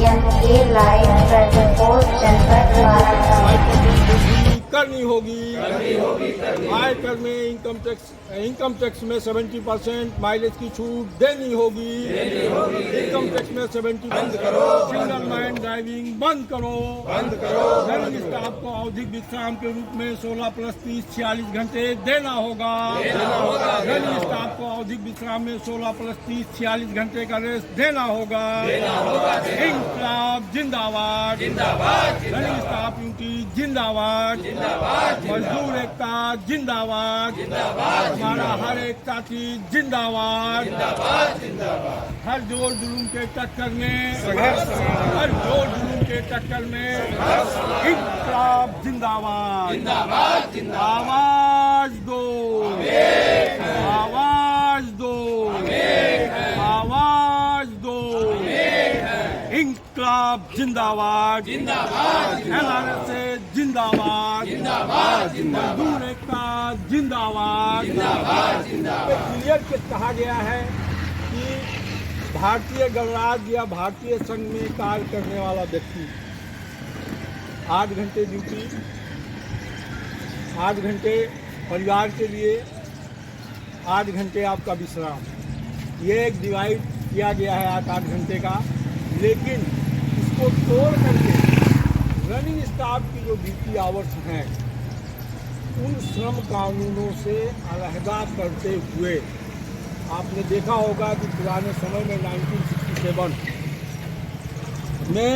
MK Live 24 जनपद वाराणसी। करनी होगी आयकर में इनकम टैक्स में 70% माइलेज की छूट देनी होगी। इनकम टैक्स में 70% सिंगल मैन ड्राइविंग बंद करो। रनिंग स्टाफ को आवधिक विश्राम के रूप में 16 + 30 46 घंटे देना होगा। रनिंग स्टाफ को आवधिक विश्राम में 16 + 30 46 घंटे का रेस्ट देना होगा। इंकलाब जिंदाबाद, रनिंग स्टाफ यूनिटी जिंदाबाद, मजदूर एकता जिंदाबाद, हमारा हर एक साथी जिंदाबाद। हर जोर जुलूम के टक्कर में इंकलाब जिंदाबाद। आवाज दो, आवाज दो, आवाज दो। इंकलाब जिंदाबाद, NRSA जिंदाबाद, मजदूर एकता जिंदाबाद। क्लियर के कहा गया है कि भारतीय गणराज्य या भारतीय संघ में कार्य करने वाला व्यक्ति 8 घंटे ड्यूटी, 8 घंटे परिवार के लिए, 8 घंटे आपका विश्राम, ये एक डिवाइड किया गया है 8 घंटे का। लेकिन इसको तोड़ करके रनिंग स्टाफ की जो ड्यूटी आवर्स हैं उन श्रम कानूनों से अलहदा करते हुए आपने देखा होगा कि पुराने समय में 1967 में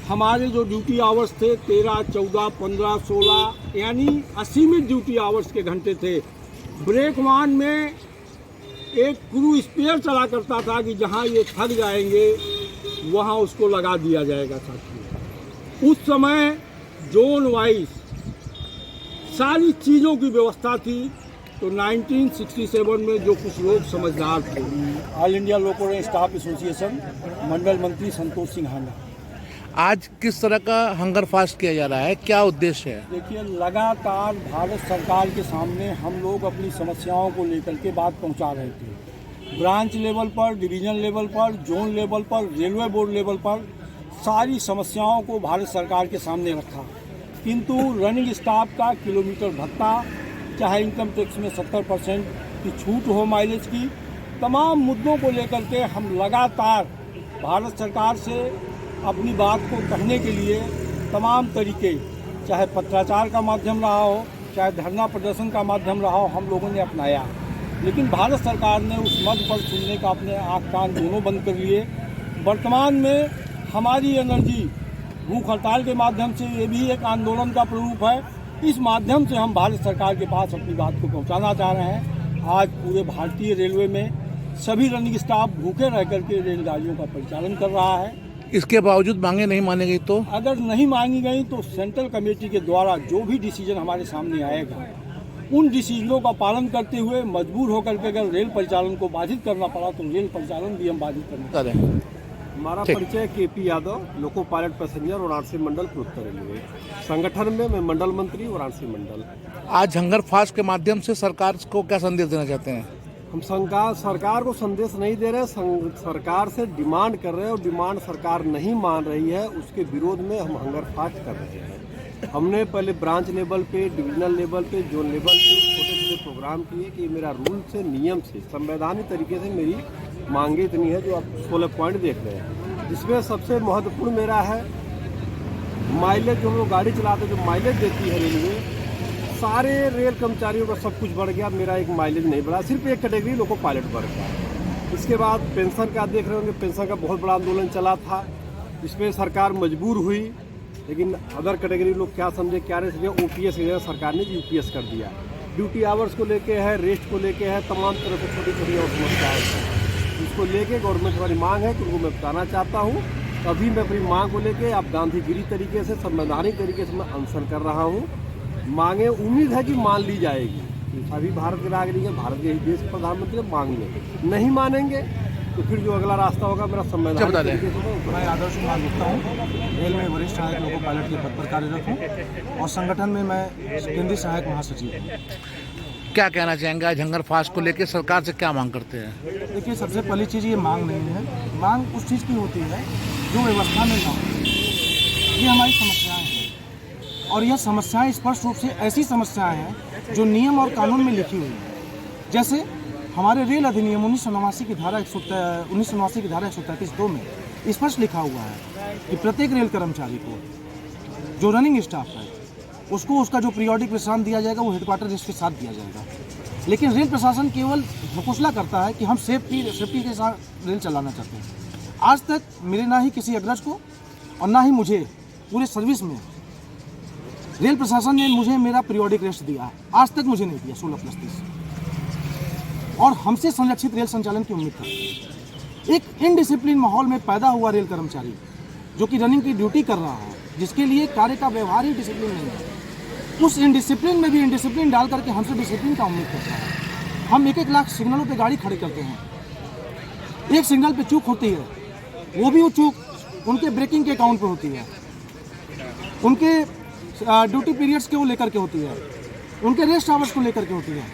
हमारे जो ड्यूटी आवर्स थे 13, 14, 15, 16 यानी असीमित ड्यूटी आवर्स के घंटे थे। ब्रेक वन में एक क्रू स्पेयर चला करता था कि जहां ये थक जाएंगे वहां उसको लगा दिया जाएगा साथियों। उस समय जोन वाइज सारी चीज़ों की व्यवस्था थी। तो 1967 में जो कुछ लोग समझदार थे, ऑल इंडिया लोको स्टाफ एसोसिएशन मंडल मंत्री संतोष सिंह हांडा। आज किस तरह का हंगर फास्ट किया जा रहा है, क्या उद्देश्य है? देखिए, लगातार भारत सरकार के सामने हम लोग अपनी समस्याओं को लेकर के बात पहुंचा रहे थे। ब्रांच लेवल पर, डिवीजन लेवल पर, जोन लेवल पर, रेलवे बोर्ड लेवल पर सारी समस्याओं को भारत सरकार के सामने रखा। किंतु रनिंग स्टाफ का किलोमीटर भत्ता, चाहे इनकम टैक्स में 70% की छूट हो माइलेज की, तमाम मुद्दों को लेकर के हम लगातार भारत सरकार से अपनी बात को कहने के लिए तमाम तरीके, चाहे पत्राचार का माध्यम रहा हो, चाहे धरना प्रदर्शन का माध्यम रहा हो, हम लोगों ने अपनाया। लेकिन भारत सरकार ने उस मद पर सुनने का अपने आँख कान दोनों बंद कर लिए। वर्तमान में हमारी एनर्जी भूख हड़ताल के माध्यम से, ये भी एक आंदोलन का प्रारूप है। इस माध्यम से हम भारत सरकार के पास अपनी बात को पहुंचाना चाह रहे हैं। आज पूरे भारतीय रेलवे में सभी रनिंग स्टाफ भूखे रह करके रेलगाड़ियों का परिचालन कर रहा है। इसके बावजूद मांगे नहीं मानी गई तो? अगर नहीं मांगी गई तो सेंट्रल कमेटी के द्वारा जो भी डिसीजन हमारे सामने आएगा उन डिसीजनों का पालन करते हुए मजबूर होकर के अगर रेल परिचालन को बाधित करना पड़ा तो रेल परिचालन भी हम बाधित करना। हमारा परिचय KP Yadav, loco pilot passenger Varanasi मंडल पूर्वोत्तर रेलवे संगठन में मैं मंडल मंत्री वाराणसी मंडल। आज हंगर फास्ट के माध्यम से सरकार को क्या संदेश देना चाहते हैं? हम सरकार को संदेश नहीं दे रहे, सरकार से डिमांड कर रहे हैं और डिमांड सरकार नहीं मान रही है, उसके विरोध में हम हंगर फास्ट कर रहे हैं। हमने पहले ब्रांच लेवल पे, डिविजनल लेवल पे, जोन लेवल पे छोटे छोटे प्रोग्राम किए कि मेरा रूल से, नियम से, संवैधानिक तरीके से मेरी मांगे इतनी है जो आप 16 पॉइंट देख रहे हैं। जिसमें सबसे महत्वपूर्ण मेरा है माइलेज। जो हम लोग गाड़ी चलाते जो माइलेज देती है रेलवे, सारे रेल कर्मचारियों का सब कुछ बढ़ गया, मेरा एक माइलेज नहीं बढ़ा, सिर्फ एक कैटेगरी लोको पायलट बढ़ गया। इसके बाद पेंशन का देख रहे होंगे, पेंशन का बहुत बड़ा आंदोलन चला था, इसमें सरकार मजबूर हुई। लेकिन अदर कैटेगरी लोग क्या समझे क्या नहीं समझे, OPS की जगह सरकार ने UPS कर दिया। ड्यूटी आवर्स को लेके है, रेस्ट को लेके है, तमाम तरह से छोटी छोटी और समस्याएं हैं। इसको लेके गवर्नमेंट वाली मांग है कि उनको मैं बताना चाहता हूँ। अभी मैं अपनी मांग को लेके आप गांधीगिरी तरीके से, संवैधानिक तरीके से मैं अनशन कर रहा हूँ। मांगे उम्मीद है कि मान ली जाएगी। अभी भारत के नागरिक है, भारत के देश के प्रधानमंत्री मांग ले, नहीं मानेंगे तो फिर जो अगला रास्ता होगा मेरा संवैधानिक तरीके से। मैं आदर्श कुमार गुप्ता हूँ, रेल में वरिष्ठ सहायक लोको पायलट के पद पर कार्यरत हूँ और संगठन में मैं केंद्रीय सहायक महासचिव हूँ। क्या कहना चाहेंगे आज हंगर फास्ट को लेकर सरकार से क्या मांग करते हैं? देखिए, सबसे पहली चीज़ ये मांग नहीं है। मांग उस चीज़ की होती है जो व्यवस्था में ना हो, ये हमारी समस्याएं हैं। और यह समस्याएं स्पष्ट रूप से ऐसी समस्याएं हैं जो नियम और कानून में लिखी हुई हैं। जैसे हमारे रेल अधिनियम 1989 की धारा 133(2) में स्पष्ट लिखा हुआ है कि प्रत्येक रेल कर्मचारी को जो रनिंग स्टाफ है उसको उसका जो पीरियोडिक विश्राम दिया जाएगा वो हेडक्वार्टर रेस्ट के साथ दिया जाएगा। लेकिन रेल प्रशासन केवल घोषणा करता है कि हम सेफ्टी के साथ रेल चलाना चाहते हैं। आज तक मेरे ना ही किसी अग्रज को और ना ही मुझे पूरे सर्विस में रेल प्रशासन ने मुझे मेरा पीरियोडिक रेस्ट दिया है। आज तक मुझे नहीं दिया 16+30। और हमसे संरक्षित रेल संचालन की उम्मीद था। एक इनडिसिप्लिन माहौल में पैदा हुआ रेल कर्मचारी जो कि रनिंग की ड्यूटी कर रहा है, जिसके लिए कार्य का व्यवहार ही डिसिप्लिन नहीं है, उस इनडिसिप्लिन में भी इनडिसिप्लिन डाल करके हमसे डिसिप्लिन का उम्मीद करता है। हम 1-1 लाख सिग्नलों पे गाड़ी खड़ी करते हैं, एक सिग्नल पे चूक होती है, वो भी वो चूक उनके ब्रेकिंग के अकाउंट पे होती है, उनके ड्यूटी पीरियड्स को लेकर के होती है, उनके रेस्ट आवर्स को लेकर के होती है।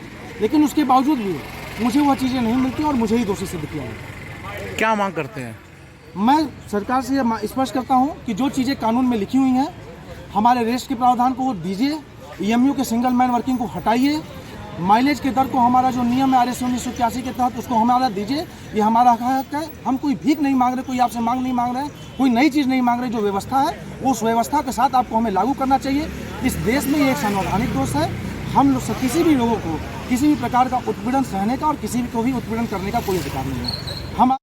लेकिन उसके बावजूद भी मुझे वह चीज़ें नहीं मिलती और मुझे ही दोषी सिद्ध किया है। क्या मांग करते हैं? मैं सरकार से यह स्पष्ट करता हूं कि जो चीज़ें कानून में लिखी हुई हैं, हमारे रेस्ट के प्रावधान को दीजिए, EMU के सिंगल मैन वर्किंग को हटाइए, माइलेज के दर को हमारा जो नियम है RS 1981 के तहत उसको हमारा दीजिए। ये हमारा हक है। हम कोई भीख नहीं मांग रहे, कोई आपसे मांग नहीं मांग रहे, कोई नई चीज़ नहीं मांग रहे। जो व्यवस्था है वो उस व्यवस्था के साथ आपको हमें लागू करना चाहिए। इस देश में ये एक संवैधानिक दोष है। हम लोग किसी भी लोगों को किसी भी प्रकार का उत्पीड़न सहने का और किसी को भी उत्पीड़न करने का कोई अधिकार नहीं है। हम